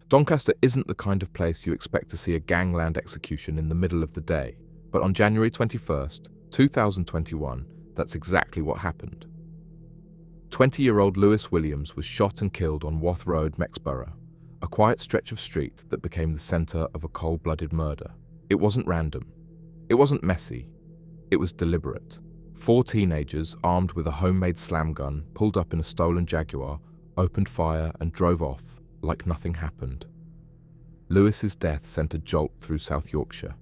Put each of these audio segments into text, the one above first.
Doncaster isn't the kind of place you expect to see a gangland execution in the middle of the day, but on January 21st, 2021, that's exactly what happened. 20-year-old Lewis Williams was shot and killed on Wath Road, Mexborough, a quiet stretch of street that became the centre of a cold-blooded murder. It wasn't random. It wasn't messy. It was deliberate. 4 teenagers, armed with a homemade slam gun, pulled up in a stolen Jaguar, opened fire and drove off like nothing happened. Lewis's death sent a jolt through South Yorkshire.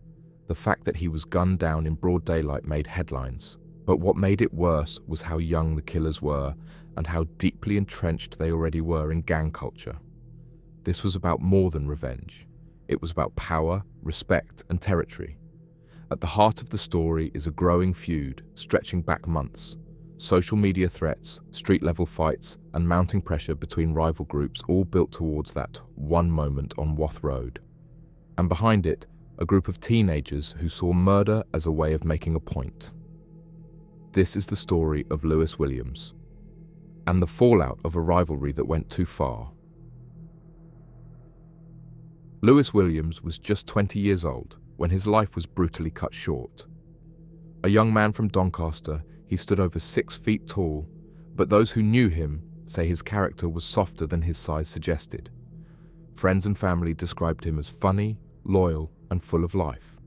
The fact that he was gunned down in broad daylight made headlines. But what made it worse was how young the killers were and how deeply entrenched they already were in gang culture. This was about more than revenge. It was about power, respect, and territory. At the heart of the story is a growing feud stretching back months. Social media threats, street-level fights, and mounting pressure between rival groups all built towards that one moment on Wath Road. And behind it, a group of teenagers who saw murder as a way of making a point. This is the story of Lewis Williams, and the fallout of a rivalry that went too far. Lewis Williams was just 20 years old when his life was brutally cut short. A young man from Doncaster, he stood over 6 feet tall, but those who knew him say his character was softer than his size suggested. Friends and family described him as funny, loyal, and full of life.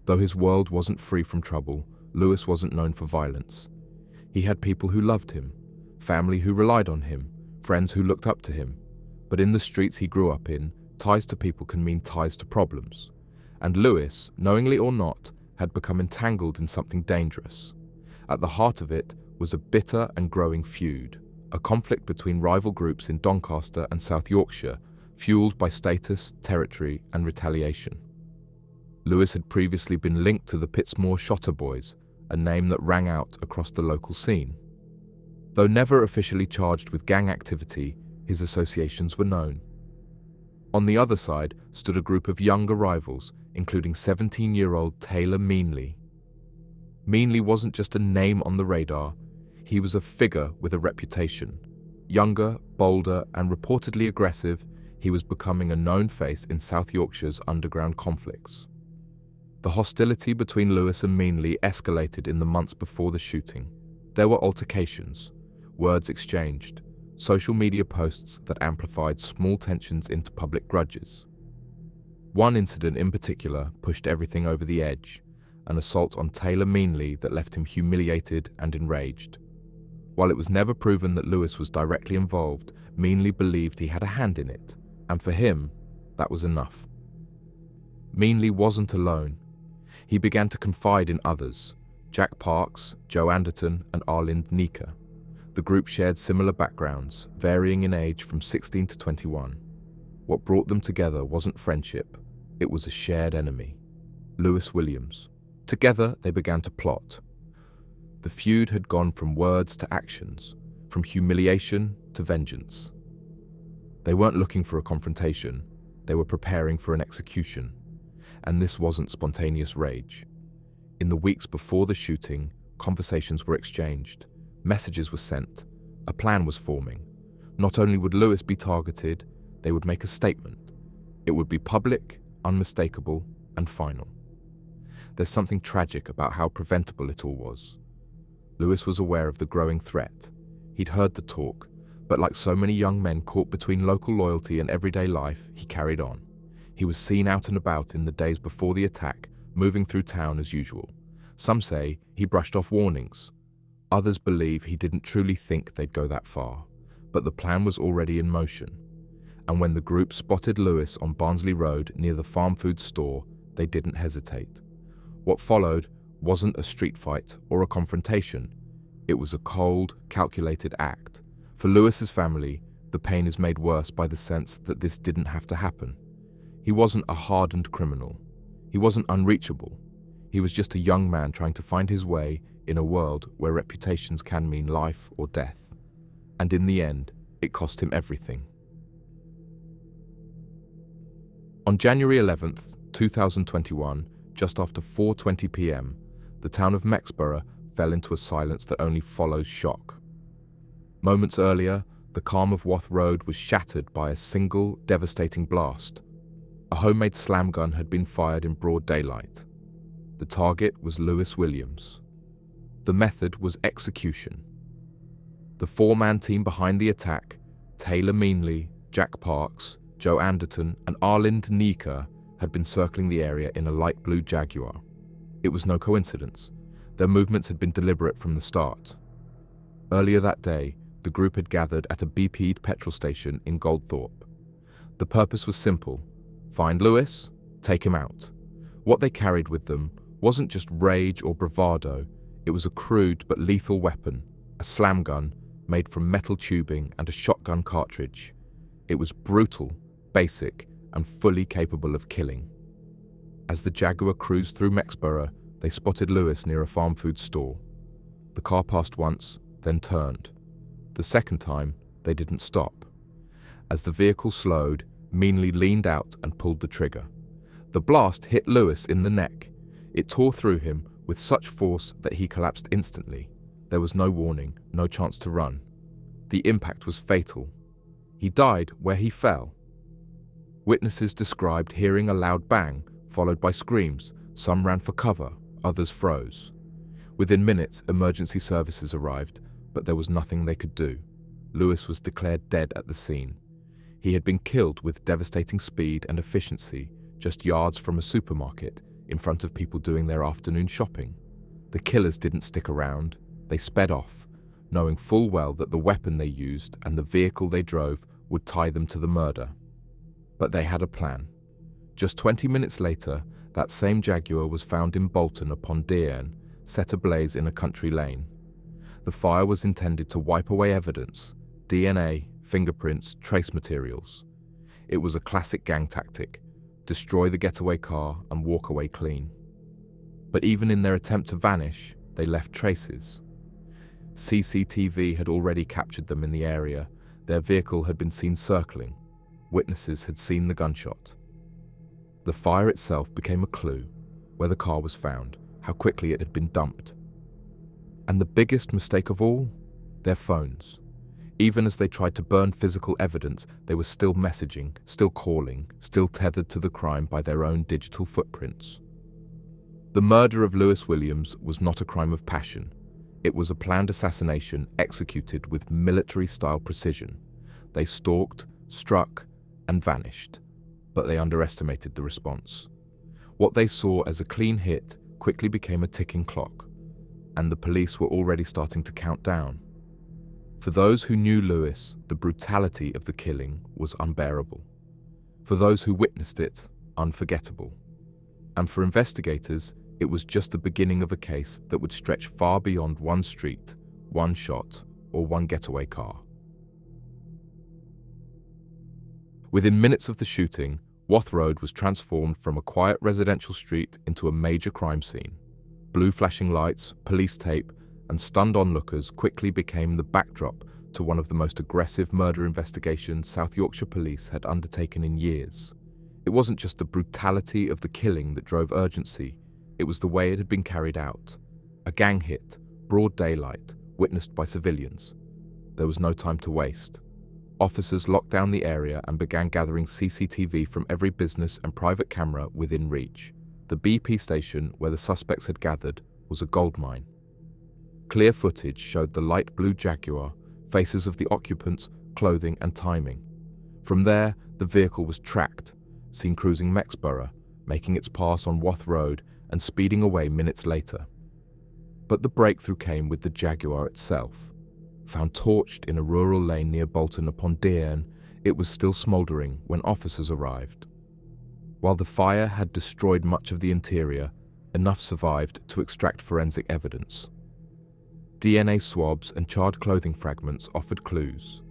Though his world wasn't free from trouble, Lewis wasn't known for violence. He had people who loved him, family who relied on him, friends who looked up to him. But in the streets he grew up in, ties to people can mean ties to problems. And Lewis, knowingly or not, had become entangled in something dangerous. At the heart of it was a bitter and growing feud, a conflict between rival groups in Doncaster and South Yorkshire, fueled by status, territory, and retaliation. Lewis had previously been linked to the Pittsmoor Shotter Boys, a name that rang out across the local scene. Though never officially charged with gang activity, his associations were known. On the other side stood a group of younger rivals, including 17-year-old Taylor Meanley. Meanley wasn't just a name on the radar, he was a figure with a reputation. Younger, bolder, and reportedly aggressive, he was becoming a known face in South Yorkshire's underground conflicts. The hostility between Lewis and Meanley escalated in the months before the shooting. There were altercations, words exchanged, social media posts that amplified small tensions into public grudges. One incident in particular pushed everything over the edge, an assault on Taylor Meanley that left him humiliated and enraged. While it was never proven that Lewis was directly involved, Meanley believed he had a hand in it, and for him, that was enough. Meanley wasn't alone. He began to confide in others, Jack Parks, Joe Anderton, and Arlind Nika. The group shared similar backgrounds, varying in age from 16 to 21. What brought them together wasn't friendship, it was a shared enemy, Lewis Williams. Together, they began to plot. The feud had gone from words to actions, from humiliation to vengeance. They weren't looking for a confrontation, they were preparing for an execution. And this wasn't spontaneous rage. In the weeks before the shooting, conversations were exchanged, messages were sent, a plan was forming. Not only would Lewis be targeted, they would make a statement. It would be public, unmistakable, and final. There's something tragic about how preventable it all was. Lewis was aware of the growing threat. He'd heard the talk, but like so many young men caught between local loyalty and everyday life, he carried on. He was seen out and about in the days before the attack, moving through town as usual. Some say he brushed off warnings. Others believe he didn't truly think they'd go that far. But the plan was already in motion. And when the group spotted Lewis on Barnsley Road near the farm food store, they didn't hesitate. What followed wasn't a street fight or a confrontation. It was a cold, calculated act. For Lewis's family, the pain is made worse by the sense that this didn't have to happen. He wasn't a hardened criminal. He wasn't unreachable. He was just a young man trying to find his way in a world where reputations can mean life or death. And in the end, it cost him everything. On January 11th, 2021, just after 4:20 p.m, the town of Mexborough fell into a silence that only follows shock. Moments earlier, the calm of Wath Road was shattered by a single devastating blast. A homemade slam gun had been fired in broad daylight. The target was Lewis Williams. The method was execution. The four-man team behind the attack, Taylor Meanley, Jack Parks, Joe Anderton, and Arlind Nika, had been circling the area in a light blue Jaguar. It was no coincidence. Their movements had been deliberate from the start. Earlier that day, the group had gathered at a BP'd petrol station in Goldthorpe. The purpose was simple: find Lewis, take him out. What they carried with them wasn't just rage or bravado, it was a crude but lethal weapon, a slam gun made from metal tubing and a shotgun cartridge. It was brutal, basic, and fully capable of killing. As the Jaguar cruised through Mexborough, they spotted Lewis near a farm food store. The car passed once, then turned. The second time, they didn't stop. As the vehicle slowed, Meanley leaned out and pulled the trigger. The blast hit Lewis in the neck. It tore through him with such force that he collapsed instantly. There was no warning, no chance to run. The impact was fatal. He died where he fell. Witnesses described hearing a loud bang, followed by screams. Some ran for cover, others froze. Within minutes, emergency services arrived, but there was nothing they could do. Lewis was declared dead at the scene. He had been killed with devastating speed and efficiency, just yards from a supermarket, in front of people doing their afternoon shopping. The killers didn't stick around. They sped off, knowing full well that the weapon they used and the vehicle they drove would tie them to the murder. But they had a plan. Just 20 minutes later, that same Jaguar was found in Bolton upon Dearne, set ablaze in a country lane. The fire was intended to wipe away evidence, DNA, fingerprints, trace materials. It was a classic gang tactic: destroy the getaway car and walk away clean. But even in their attempt to vanish, they left traces. CCTV had already captured them in the area. Their vehicle had been seen circling. Witnesses had seen the gunshot. The fire itself became a clue: where the car was found, how quickly it had been dumped. And the biggest mistake of all? Their phones. Even as they tried to burn physical evidence, they were still messaging, still calling, still tethered to the crime by their own digital footprints. The murder of Lewis Williams was not a crime of passion. It was a planned assassination executed with military-style precision. They stalked, struck, and vanished, but they underestimated the response. What they saw as a clean hit quickly became a ticking clock, and the police were already starting to count down. For those who knew Lewis, the brutality of the killing was unbearable. For those who witnessed it, unforgettable. And for investigators, it was just the beginning of a case that would stretch far beyond one street, one shot, or one getaway car. Within minutes of the shooting, Wath Road was transformed from a quiet residential street into a major crime scene. Blue flashing lights, police tape, and stunned onlookers quickly became the backdrop to one of the most aggressive murder investigations South Yorkshire police had undertaken in years. It wasn't just the brutality of the killing that drove urgency, it was the way it had been carried out. A gang hit, broad daylight, witnessed by civilians. There was no time to waste. Officers locked down the area and began gathering CCTV from every business and private camera within reach. The BP station where the suspects had gathered was a goldmine. Clear footage showed the light blue Jaguar, faces of the occupants, clothing and timing. From there, the vehicle was tracked, seen cruising Mexborough, making its pass on Wath Road and speeding away minutes later. But the breakthrough came with the Jaguar itself. Found torched in a rural lane near Bolton upon Dearne, it was still smouldering when officers arrived. While the fire had destroyed much of the interior, enough survived to extract forensic evidence. DNA swabs and charred clothing fragments offered clues,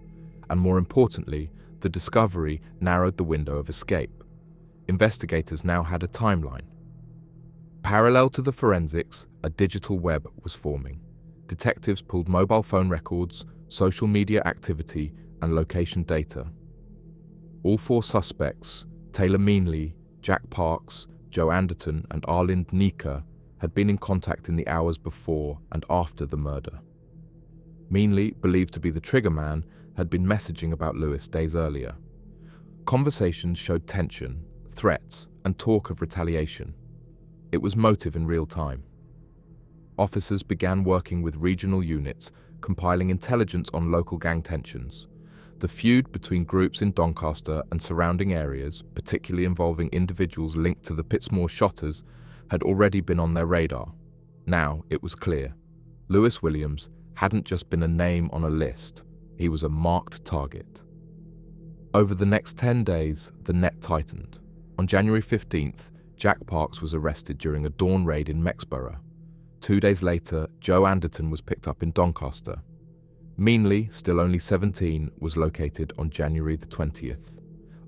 and more importantly, the discovery narrowed the window of escape. Investigators now had a timeline. Parallel to the forensics, a digital web was forming. Detectives pulled mobile phone records, social media activity, and location data. All four suspects, Taylor Meanley, Jack Parks, Joe Anderton, and Arlind Nika, had been in contact in the hours before and after the murder. Meanley, believed to be the trigger man, had been messaging about Lewis days earlier. Conversations showed tension, threats, and talk of retaliation. It was motive in real time. Officers began working with regional units, compiling intelligence on local gang tensions. The feud between groups in Doncaster and surrounding areas, particularly involving individuals linked to the Pittsmore shotters, had already been on their radar. Now it was clear. Lewis Williams hadn't just been a name on a list, he was a marked target. Over the next 10 days, the net tightened. On January 15th, Jack Parks was arrested during a dawn raid in Mexborough. 2 days later, Joe Anderton was picked up in Doncaster. Meanly, still only 17, was located on January the 20th.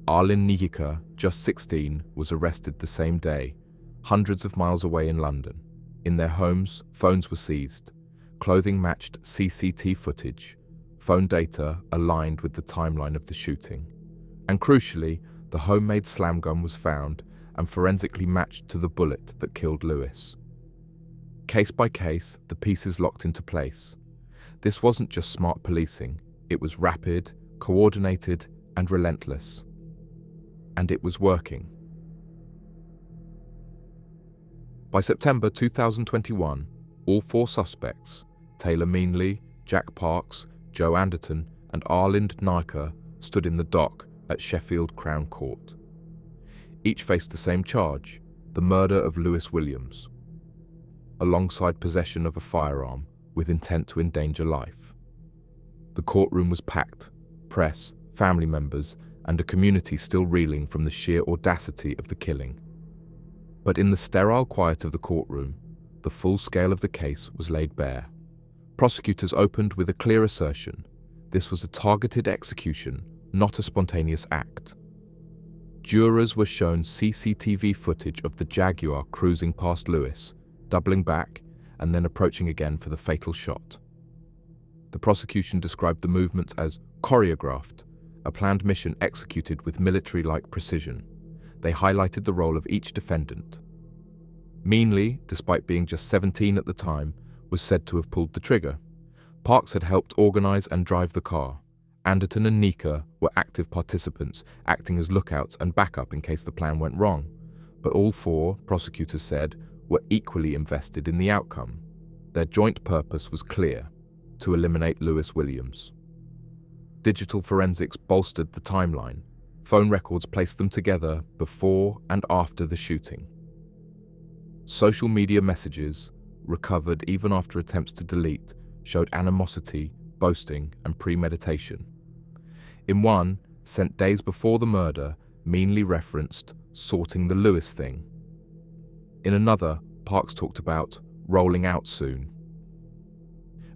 Arlen Nijika, just 16, was arrested the same day, hundreds of miles away in London. In their homes, phones were seized. Clothing matched CCTV footage. Phone data aligned with the timeline of the shooting. And crucially, the homemade slam gun was found and forensically matched to the bullet that killed Lewis. Case by case, the pieces locked into place. This wasn't just smart policing, it was rapid, coordinated, and relentless. And it was working. By September 2021, all 4 suspects, Taylor Meanley, Jack Parks, Joe Anderton, and Arlind Nijika, stood in the dock at Sheffield Crown Court. Each faced the same charge, the murder of Lewis Williams, alongside possession of a firearm with intent to endanger life. The courtroom was packed, press, family members, and a community still reeling from the sheer audacity of the killing. But in the sterile quiet of the courtroom, the full scale of the case was laid bare. Prosecutors opened with a clear assertion: this was a targeted execution, not a spontaneous act. Jurors were shown CCTV footage of the Jaguar cruising past Lewis, doubling back, and then approaching again for the fatal shot. The prosecution described the movements as choreographed, a planned mission executed with military-like precision. They highlighted the role of each defendant. Meanley, despite being just 17 at the time, was said to have pulled the trigger. Parks had helped organize and drive the car. Anderton and Nijika were active participants, acting as lookouts and backup in case the plan went wrong. But all 4, prosecutors said, were equally invested in the outcome. Their joint purpose was clear: to eliminate Lewis Williams. Digital forensics bolstered the timeline. Phone records placed them together before and after the shooting. Social media messages, recovered even after attempts to delete, showed animosity, boasting, and premeditation. In one, sent days before the murder, Meanley referenced sorting the Lewis thing. In another, Parks talked about rolling out soon.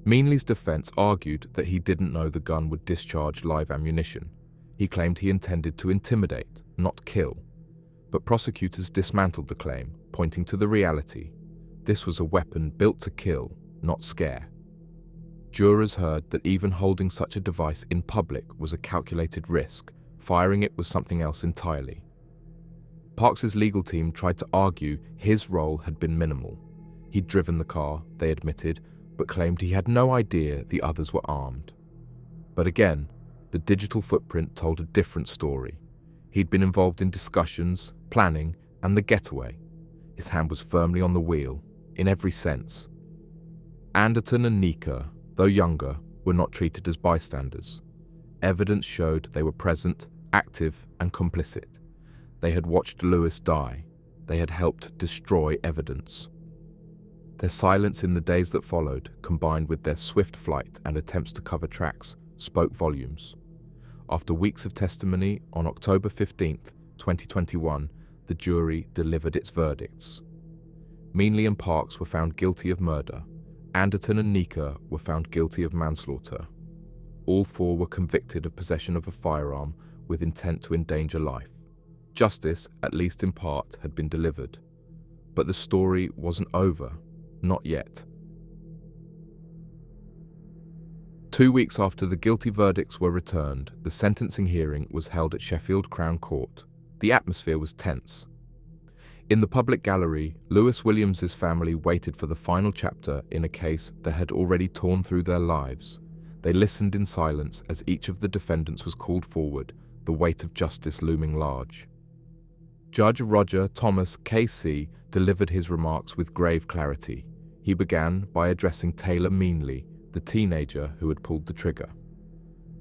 Meanley's defense argued that he didn't know the gun would discharge live ammunition. He claimed he intended to intimidate, not kill. But prosecutors dismantled the claim, pointing to the reality: this was a weapon built to kill, not scare. Jurors heard that even holding such a device in public was a calculated risk. Firing it was something else entirely. Parks's legal team tried to argue his role had been minimal. He'd driven the car, they admitted, but claimed he had no idea the others were armed. But again, the digital footprint told a different story. He'd been involved in discussions, planning, and the getaway. His hand was firmly on the wheel, in every sense. Anderton and Nijika, though younger, were not treated as bystanders. Evidence showed they were present, active, and complicit. They had watched Lewis die. They had helped destroy evidence. Their silence in the days that followed, combined with their swift flight and attempts to cover tracks, spoke volumes. After weeks of testimony, on October 15, 2021, the jury delivered its verdicts. Meanley and Parks were found guilty of murder. Anderton and Nijika were found guilty of manslaughter. All 4 were convicted of possession of a firearm with intent to endanger life. Justice, at least in part, had been delivered. But the story wasn't over. Not yet. 2 weeks after the guilty verdicts were returned, the sentencing hearing was held at Sheffield Crown Court. The atmosphere was tense. In the public gallery, Lewis Williams's family waited for the final chapter in a case that had already torn through their lives. They listened in silence as each of the defendants was called forward, the weight of justice looming large. Judge Roger Thomas K.C. delivered his remarks with grave clarity. He began by addressing Taylor Meanley, the teenager who had pulled the trigger.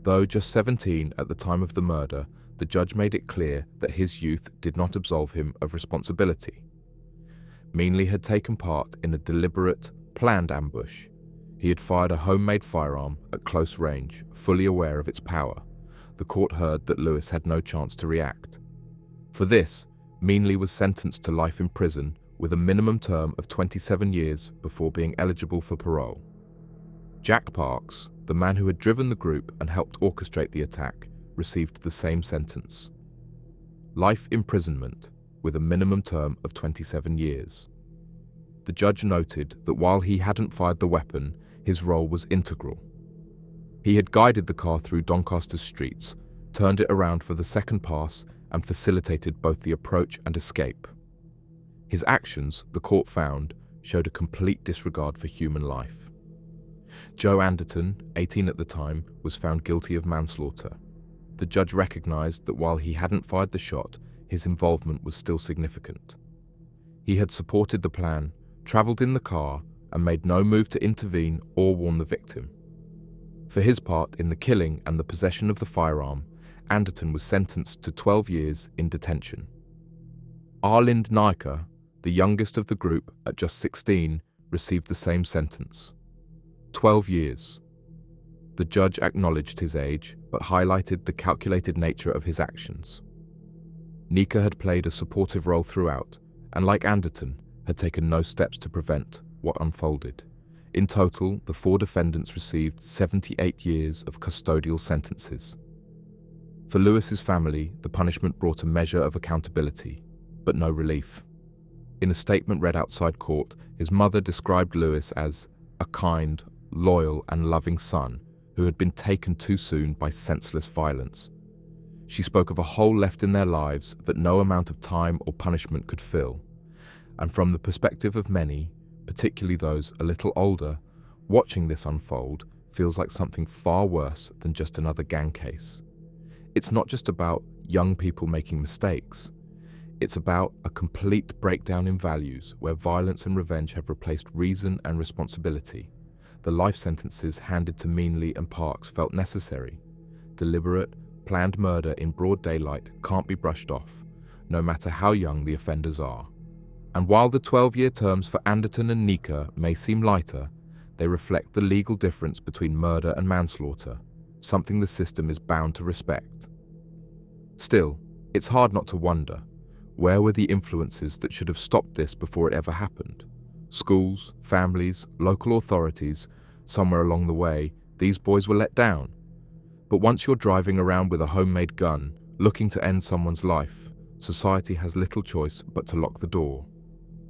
Though just 17 at the time of the murder, the judge made it clear that his youth did not absolve him of responsibility. Meanley had taken part in a deliberate, planned ambush. He had fired a homemade firearm at close range, fully aware of its power. The court heard that Lewis had no chance to react. For this, Meanley was sentenced to life in prison with a minimum term of 27 years before being eligible for parole. Jack Parks, the man who had driven the group and helped orchestrate the attack, received the same sentence. Life imprisonment with a minimum term of 27 years. The judge noted that while he hadn't fired the weapon, his role was integral. He had guided the car through Doncaster's streets, turned it around for the second pass, and facilitated both the approach and escape. His actions, the court found, showed a complete disregard for human life. Joe Anderton, 18 at the time, was found guilty of manslaughter. The judge recognized that while he hadn't fired the shot, his involvement was still significant. He had supported the plan, traveled in the car, and made no move to intervene or warn the victim. For his part in the killing and the possession of the firearm, Anderton was sentenced to 12 years in detention. Arlind Naika, the youngest of the group at just 16, received the same sentence. 12 years. The judge acknowledged his age, but highlighted the calculated nature of his actions. Nika had played a supportive role throughout, and like Anderton, had taken no steps to prevent what unfolded. In total, the 4 defendants received 78 years of custodial sentences. For Lewis's family, the punishment brought a measure of accountability, but no relief. In a statement read outside court, his mother described Lewis as a kind, loyal, and loving son who had been taken too soon by senseless violence. She spoke of a hole left in their lives that no amount of time or punishment could fill. And from the perspective of many, particularly those a little older, watching this unfold feels like something far worse than just another gang case. It's not just about young people making mistakes. It's about a complete breakdown in values where violence and revenge have replaced reason and responsibility. The life sentences handed to Meanley and Parks felt necessary. Deliberate, planned murder in broad daylight can't be brushed off, no matter how young the offenders are. And while the 12-year terms for Anderton and Nika may seem lighter, they reflect the legal difference between murder and manslaughter, something the system is bound to respect. Still, it's hard not to wonder, where were the influences that should have stopped this before it ever happened? Schools, families, local authorities, somewhere along the way, these boys were let down. But once you're driving around with a homemade gun, looking to end someone's life, society has little choice but to lock the door.